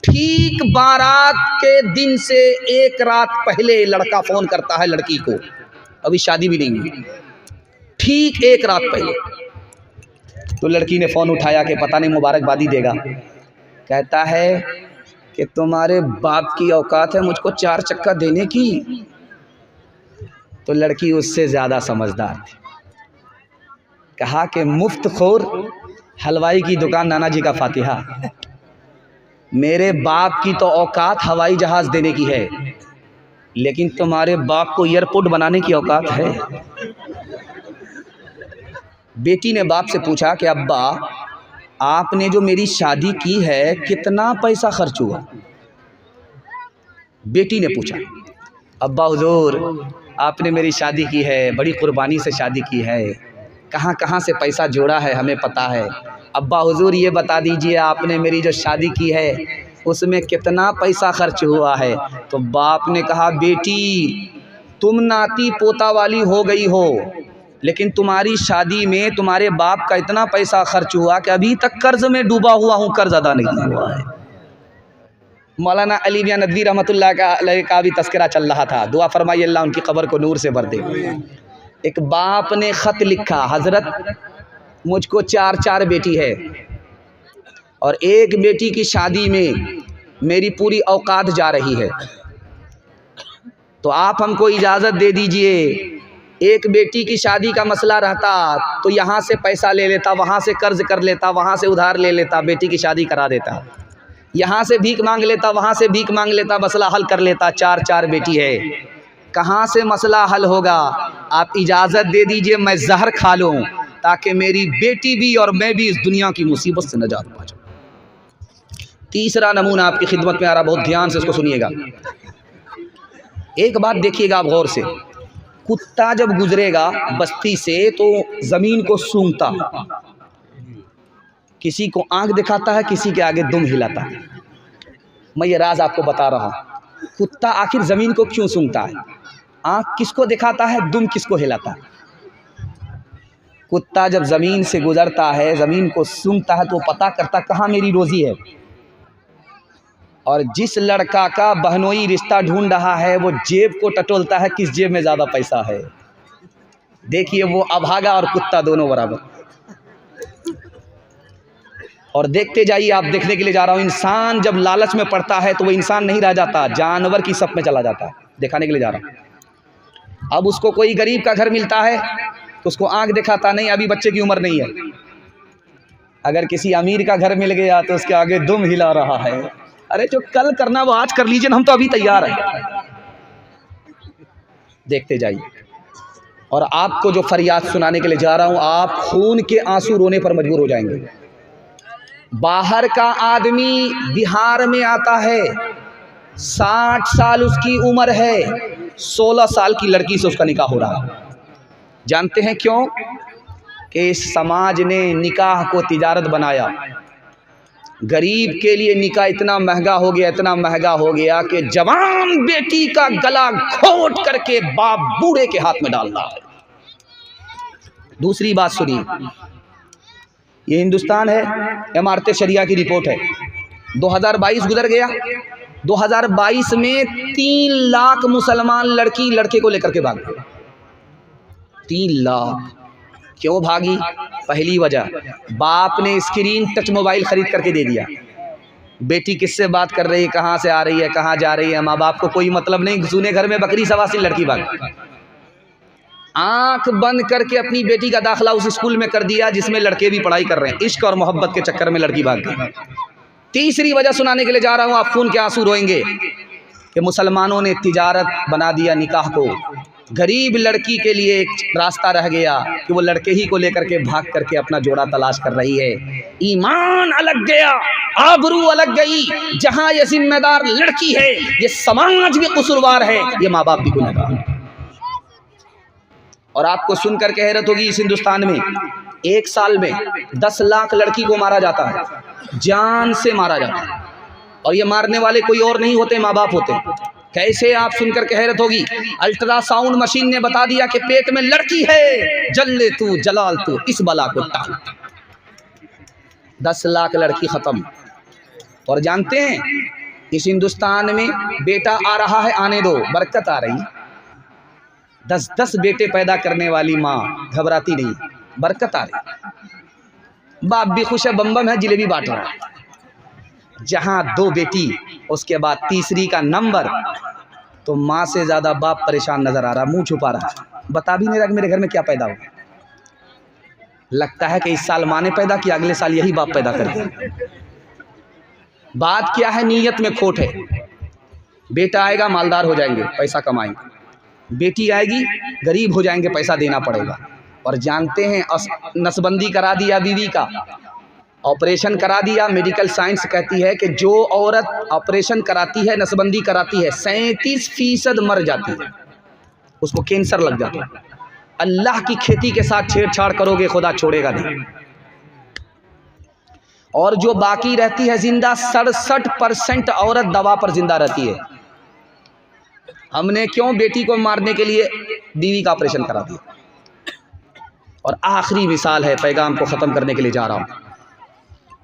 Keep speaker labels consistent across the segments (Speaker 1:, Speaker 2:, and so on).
Speaker 1: ठीक बारात के दिन से एक रात पहले लड़का फ़ोन करता है लड़की को, अभी शादी भी नहीं हुई, ठीक एक रात पहले। तो लड़की ने फ़ोन उठाया कि पता नहीं मुबारकबादी देगा। कहता है कि तुम्हारे बाप की औकात है मुझको 4 चक्का देने की। तो लड़की उससे ज़्यादा समझदार थी, कहा कि मुफ्त खोर, हलवाई की दुकान नाना जी का फातिहा। मेरे बाप की तो औकात हवाई जहाज़ देने की है, लेकिन तुम्हारे बाप को एयरपोर्ट बनाने की औकात है। बेटी ने बाप से पूछा कि अब्बा, आपने जो मेरी शादी की है कितना पैसा खर्च हुआ? बेटी ने पूछा, अब्बा हुजूर, आपने मेरी शादी की है, बड़ी कुर्बानी से शादी की है, कहाँ कहाँ से पैसा जोड़ा है हमें पता है। अब्बा हुजूर ये बता दीजिए, आपने मेरी जो शादी की है उसमें कितना पैसा खर्च हुआ है? तो बाप ने कहा, बेटी तुम नाती पोता वाली हो गई हो, लेकिन तुम्हारी शादी में तुम्हारे बाप का इतना पैसा खर्च हुआ कि अभी तक कर्ज में डूबा हुआ हूँ, कर्ज अदा नहीं हुआ है। मौलाना अली मियां नदवी रहमतुल्लाह का भी तस्करा चल रहा था, दुआ फरमाइए अल्लाह उनकी कब्र को नूर से भर दे। एक बाप ने ख़त लिखा, हज़रत मुझको 4 बेटी है और एक बेटी की शादी में मेरी पूरी औकात जा रही है, तो आप हमको इजाज़त दे दीजिए। एक बेटी की शादी का मसला रहता तो यहाँ से पैसा ले लेता, वहाँ से कर्ज कर लेता, वहाँ से उधार ले लेता, बेटी की शादी करा देता, यहाँ से भीख मांग लेता, वहाँ से भीख मांग लेता, मसला हल कर लेता। 4 बेटी है, कहाँ से मसला हल होगा? आप इजाज़त दे दीजिए मैं जहर खा लूँ ताकि मेरी बेटी भी और मैं भी इस दुनिया की मुसीबत से नजात पा जाऊँ। तीसरा नमूना आपकी खिदमत में आ रहा, बहुत ध्यान से इसको सुनिएगा। एक बात देखिएगा आप गौर से, कुत्ता जब गुजरेगा बस्ती से तो ज़मीन को सूंघता, किसी को आंख दिखाता है, किसी के आगे दुम हिलाता है। मैं ये राज आपको बता रहा हूँ, कुत्ता आखिर ज़मीन को क्यों सूंघता है? आंख किसको दिखाता है, दुम किसको हिलाता है? कुत्ता जब ज़मीन से गुजरता है, ज़मीन को सूंघता है, तो पता करता कहाँ मेरी रोज़ी है। और जिस लड़का का बहनोई रिश्ता ढूंढ रहा है वो जेब को टटोलता है, किस जेब में ज़्यादा पैसा है। देखिए वो अभागा और कुत्ता दोनों बराबर। और देखते जाइए, आप देखने के लिए जा रहा हूँ, इंसान जब लालच में पड़ता है तो वो इंसान नहीं रह जाता, जानवर की सप में चला जाता है। दिखाने के लिए जा रहा हूँ। अब उसको कोई गरीब का घर मिलता है तो उसको आंख दिखाता नहीं, अभी बच्चे की उम्र नहीं है। अगर किसी अमीर का घर मिल गया तो उसके आगे दुम हिला रहा है, अरे जो कल करना वो आज कर लीजिए, हम तो अभी तैयार हैं। देखते जाइए। और आपको जो फरियाद सुनाने के लिए जा रहा हूं, आप खून के आंसू रोने पर मजबूर हो जाएंगे। बाहर का आदमी बिहार में आता है, 60 साल उसकी उम्र है, 16 साल की लड़की से उसका निकाह हो रहा है। जानते हैं क्यों? कि इस समाज ने निकाह को तिजारत बनाया। गरीब के लिए निकाह इतना महंगा हो गया, इतना महंगा हो गया कि जवान बेटी का गला घोट करके बाप बूढ़े के हाथ में डाल रहा है। दूसरी बात सुनिए, ये हिंदुस्तान है, इमारत शरिया की रिपोर्ट है। 2022 गुजर गया, 2022 में 3 लाख मुसलमान लड़की लड़के को लेकर के भाग गए। 3 लाख। क्यों भागी? पहली वजह, बाप ने स्क्रीन टच मोबाइल खरीद करके दे दिया। बेटी किससे बात कर रही है, कहाँ से आ रही है, कहाँ जा रही है, माँ बाप को कोई मतलब नहीं। सुने घर में बकरी सवासी, लड़की भाग। आंख बंद करके अपनी बेटी का दाखिला उस स्कूल में कर दिया जिसमें लड़के भी पढ़ाई कर रहे हैं। इश्क और मोहब्बत के चक्कर में लड़की भाग गई। तीसरी वजह सुनाने के लिए जा रहा हूँ, आप खून के आंसू रोएंगे, कि मुसलमानों ने तिजारत बना दिया निकाह को। गरीब लड़की के लिए एक रास्ता रह गया कि वो लड़के ही को लेकर के भाग करके अपना जोड़ा तलाश कर रही है। ईमान अलग गया, आबरू अलग गई। जहां ये जिम्मेदार लड़की है, ये समाज भी कसूरवार है, ये माँ बाप भी गुनहगार। और आपको सुनकर के हैरत होगी, इस हिंदुस्तान में 1 साल में 10 लाख लड़की को मारा जाता है, जान से मारा जाता है। और ये मारने वाले कोई और नहीं होते, माँ बाप होते। कैसे? आप सुनकर के हैरत होगी। अल्ट्रासाउंड मशीन ने बता दिया कि पेट में लड़की है, जल्ले तू जलाल तू, इस बला को टाल। 10 लाख लड़की खत्म। और जानते हैं इस हिंदुस्तान में बेटा आ रहा है, आने दो, बरकत आ रही। 10-10 बेटे पैदा करने वाली माँ घबराती नहीं, बरकत आ रही। बाप भी खुश है, बम बम है, जिलेबी बांट रहा है। जहाँ 2 बेटी, उसके बाद तीसरी का नंबर, तो माँ से ज़्यादा बाप परेशान नज़र आ रहा, मुंह छुपा रहा, बता भी नहीं रहा कि मेरे घर में क्या पैदा होगा। लगता है कि इस साल माँ ने पैदा किया, अगले साल यही बाप पैदा कर दिया। बात क्या है, नीयत में खोट है। बेटा आएगा मालदार हो जाएंगे, पैसा कमाएंगे, बेटी आएगी गरीब हो जाएंगे, पैसा देना पड़ेगा। और जानते हैं नसबंदी करा दिया बीवी का, ऑपरेशन करा दिया। मेडिकल साइंस कहती है कि जो औरत ऑपरेशन कराती है, नसबंदी कराती है, 37% मर जाती है, उसको कैंसर लग जाता है। अल्लाह की खेती के साथ छेड़छाड़ करोगे, खुदा छोड़ेगा नहीं। और जो बाकी रहती है जिंदा, 67% औरत दवा पर जिंदा रहती है। हमने क्यों बेटी को मारने के लिए बीवी का ऑपरेशन करा दिया। और आखिरी मिसाल है, पैगाम को ख़त्म करने के लिए जा रहा हूँ।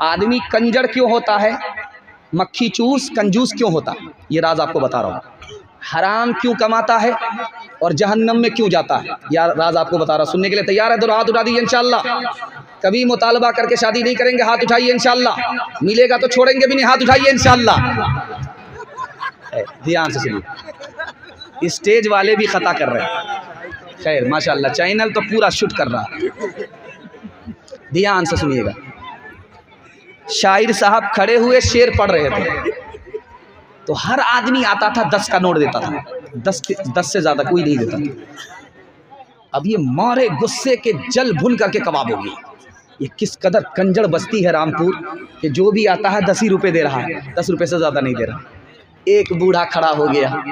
Speaker 1: आदमी कंजर क्यों होता है, मक्खी चूस कंजूस क्यों होता है, ये राज आपको बता रहा हूँ। हराम क्यों कमाता है और जहन्नम में क्यों जाता है, यार राज आपको बता रहा हूँ। सुनने के लिए तैयार है तो हाथ उठा दीजिए इंशाअल्लाह। कभी मुतालबा करके शादी नहीं करेंगे, हाथ उठाइए इंशाअल्लाह। मिलेगा तो छोड़ेंगे भी नहीं, हाथ उठाइए इंशाअल्लाह। ध्यान से सुनिए, स्टेज वाले भी खता कर रहे हैं, खैर माशाअल्लाह, चैनल तो पूरा शूट कर रहा है। ध्यान से सुनिएगा। शायर साहब खड़े हुए शेर पढ़ रहे थे, तो हर आदमी आता था 10 का नोट देता था, 10 से ज़्यादा कोई नहीं देता था। अब ये मारे गुस्से के जल भुन करके कबाब होगी। ये किस कदर कंजड़ बस्ती है रामपुर कि जो भी आता है 10 ही रुपये दे रहा है, 10 रुपये से ज़्यादा नहीं दे रहा। एक बूढ़ा खड़ा हो गया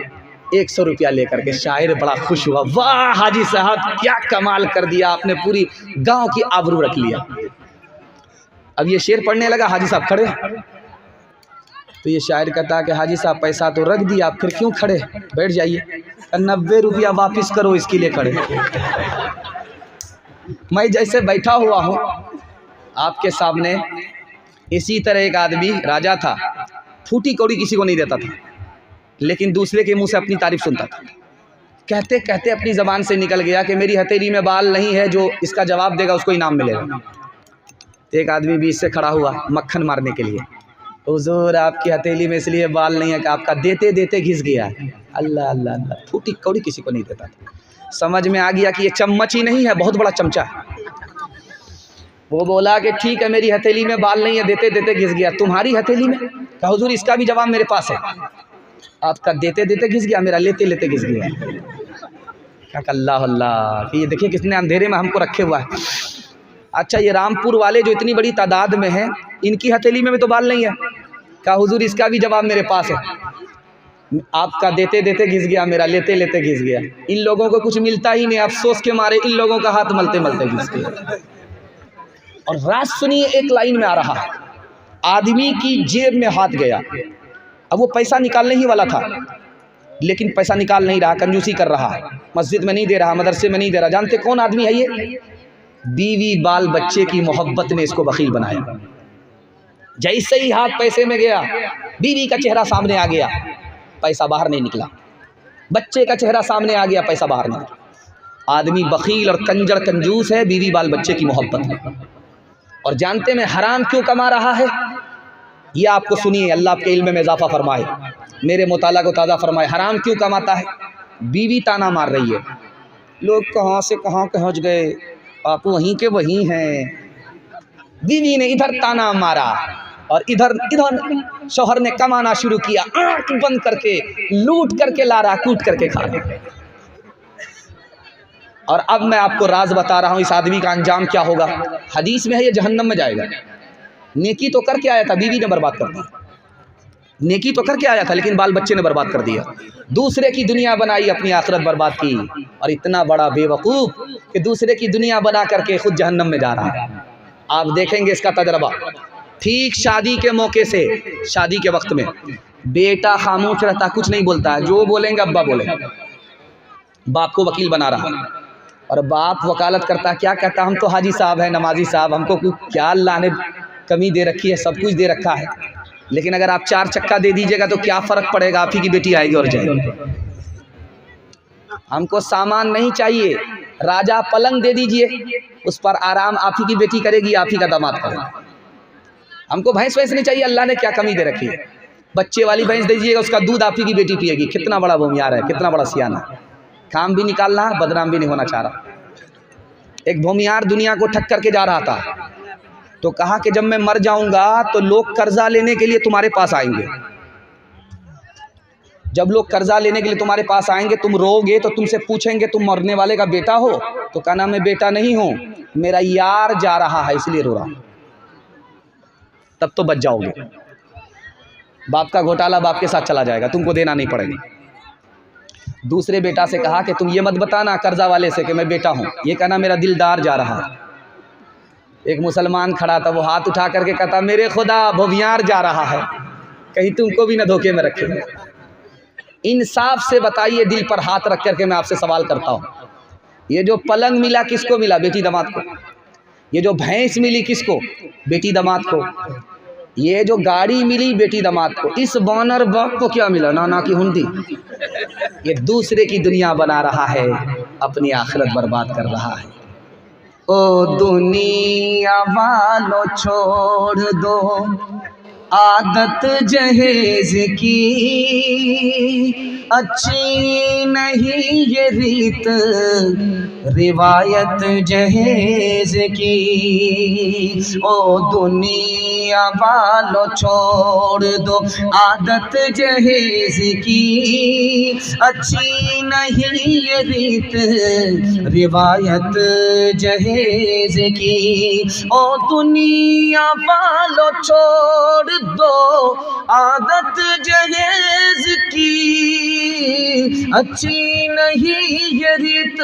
Speaker 1: 100 रुपया लेकर के, शायर बड़ा खुश हुआ, वाह हाजी साहब क्या कमाल कर दिया आपने, पूरी गांव की आबरू रख लिया। अब ये शेर पढ़ने लगा, हाजी साहब खड़े, तो ये शायर कहता है कि हाजी साहब पैसा तो रख दिया, आप फिर क्यों खड़े, बैठ जाइए, 90 रुपया वापिस करो, इसके लिए खड़े। मैं जैसे बैठा हुआ हूँ आपके सामने, इसी तरह एक आदमी राजा था, फूटी कौड़ी किसी को नहीं देता था, लेकिन दूसरे के मुंह से अपनी तारीफ सुनता था। कहते कहते अपनी ज़बान से निकल गया कि मेरी हथेली में बाल नहीं है, जो इसका जवाब देगा उसको इनाम मिलेगा। एक आदमी बीच से खड़ा हुआ मक्खन मारने के लिए, हुजूर आपकी हथेली में इसलिए बाल नहीं है कि आपका देते देते घिस गया है। अल्लाह अल्लाह अल्लाह, फूटी कौड़ी किसी को नहीं देता था। समझ में आ गया कि ये चम्मच ही नहीं है, बहुत बड़ा चमचा है। वो बोला कि ठीक है मेरी हथेली में बाल नहीं है, देते देते घिस गया, तुम्हारी हथेली में? कहा हुजूर इसका भी जवाब मेरे पास है, आपका देते देते घिस गया, मेरा लेते लेते घिस गया। क्या अल्लाह अल्लाह, कि ये देखिए कितने अंधेरे में हमको रखे हुआ है। अच्छा ये रामपुर वाले जो इतनी बड़ी तादाद में हैं, इनकी हथेली में भी तो बाल नहीं है। कहा हुजूर इसका भी जवाब मेरे पास है, आपका देते देते घिस गया, मेरा लेते लेते घिस गया। इन लोगों को कुछ मिलता ही नहीं, अफसोस के मारे इन लोगों का हाथ मलते मलते घिस गया। और राज सुनिए, एक लाइन में आ रहा है, आदमी की जेब में हाथ गया, अब वो पैसा निकालने ही वाला था, लेकिन पैसा निकाल नहीं रहा, कंजूसी कर रहा है, मस्जिद में नहीं दे रहा, मदरसे में नहीं दे रहा। जानते कौन आदमी है ये? बीवी बाल बच्चे की मोहब्बत ने इसको बखील बनाया। जैसे ही हाथ पैसे में गया, बीवी का चेहरा सामने आ गया, पैसा बाहर नहीं निकला, बच्चे का चेहरा सामने आ गया, पैसा बाहर नहीं निकला। आदमी बखील और कंजर कंजूस है बीवी बाल बच्चे की मोहब्बत में। और जानते में हराम क्यों कमा रहा है? ये आपको सुनिए, अल्लाह आपके इल्म में इजाफा फरमाए, मेरे मुताला को ताज़ा फरमाए। हराम क्यों कमाता है? बीवी ताना मार रही है, लोग कहाँ से कहाँ पहुँच गए, आप वहीं के वहीं हैं। बीवी ने इधर ताना मारा और इधर शौहर ने कमाना शुरू किया, आँख बंद करके लूट करके ला रहा, कूट करके खा रहा। और अब मैं आपको राज बता रहा हूँ, इस आदमी का अंजाम क्या होगा। हदीस में है ये जहन्नम में जाएगा। नेकी तो करके आया था, बीवी ने बर्बाद कर दिया। नेकी तो करके आया था, लेकिन बाल बच्चे ने बर्बाद कर दिया। दूसरे की दुनिया बनाई, अपनी आखिरत बर्बाद की। और इतना बड़ा बेवकूफ़ कि दूसरे की दुनिया बना करके खुद जहन्नम में जा रहा है। आप देखेंगे इसका तजर्बा। ठीक शादी के मौके से, शादी के वक्त में बेटा खामोश रहता, कुछ नहीं बोलता है, जो बोलेंगे अब्बा बोलेंगे। बाप को वकील बना रहा, और बाप वकालत करता, क्या कहता, हम तो हाजी साहब हैं, नमाजी साहब, हमको क्या अल्लाह ने कमी दे रखी है, सब कुछ दे रखा है। लेकिन अगर आप 4 चक्का दे दीजिएगा तो क्या फ़र्क पड़ेगा, आप ही की बेटी आएगी और जाएगी। हमको सामान नहीं चाहिए, राजा पलंग दे दीजिए, उस पर आराम आप ही की बेटी करेगी, आप ही का दामाद करेगा। हमको भैंस वैंस नहीं चाहिए, अल्लाह ने क्या कमी दे रखी है। बच्चे वाली भैंस दे दीजिएगा, उसका दूध आप ही की बेटी पिएगी। कितना बड़ा भूमियार है, कितना बड़ा सियाना है। काम भी निकालना, बदनाम भी नहीं होना चाह रहा। एक भूमियार दुनिया को ठक करके जा रहा था, तो कहा कि जब मैं मर जाऊंगा तो लोग कर्जा लेने के लिए तुम्हारे पास आएंगे। जब लोग कर्जा लेने के लिए तुम्हारे पास आएंगे, तुम रोगे तो तुमसे पूछेंगे तुम मरने वाले का बेटा हो? तो कहना मैं बेटा नहीं हूं, मेरा यार जा रहा है इसलिए रो रहा। तब तो बच जाओगे। बाप का घोटाला बाप के साथ चला जाएगा, तुमको देना नहीं पड़ेगा। दूसरे बेटा से कहा कि तुम ये मत बताना कर्जा वाले से कि मैं बेटा हूँ, ये कहना मेरा दिलदार जा रहा है। एक मुसलमान खड़ा था, वो हाथ उठा करके कहता मेरे खुदा भूमियार जा रहा है, कहीं तुमको भी न धोखे में रखे। इंसाफ से बताइए, दिल पर हाथ रख करके मैं आपसे सवाल करता हूँ, ये जो पलंग मिला किसको मिला? बेटी दामाद को। ये जो भैंस मिली किसको? बेटी दामाद को। ये जो गाड़ी मिली बेटी दामाद को। इस बॉनर बाप को क्या मिला? नाना की हुंडी। ये दूसरे की दुनिया बना रहा है, अपनी आखिरत बर्बाद कर रहा है। ओ दुनिया वालों छोड़ दो आदत जहेज की, अच्छी नहीं ये रीत रिवायत जहेज की। ओ दुनिया वालों छोड़ दो आदत जहेज की, अच्छी नहीं ये रीत रिवायत जहेज की। ओ दुनिया वालों छोड़ दो आदत जहेज की, अच्छी नहीं ये रीत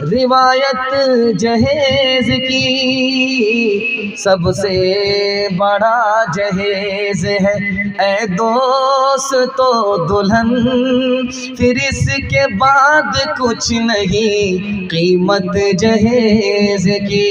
Speaker 1: रिवायत जहेज की। सबसे बड़ा जहेज है ऐ दोस्तों दुल्हन, फिर इसके बाद कुछ नहीं कीमत जहेज की।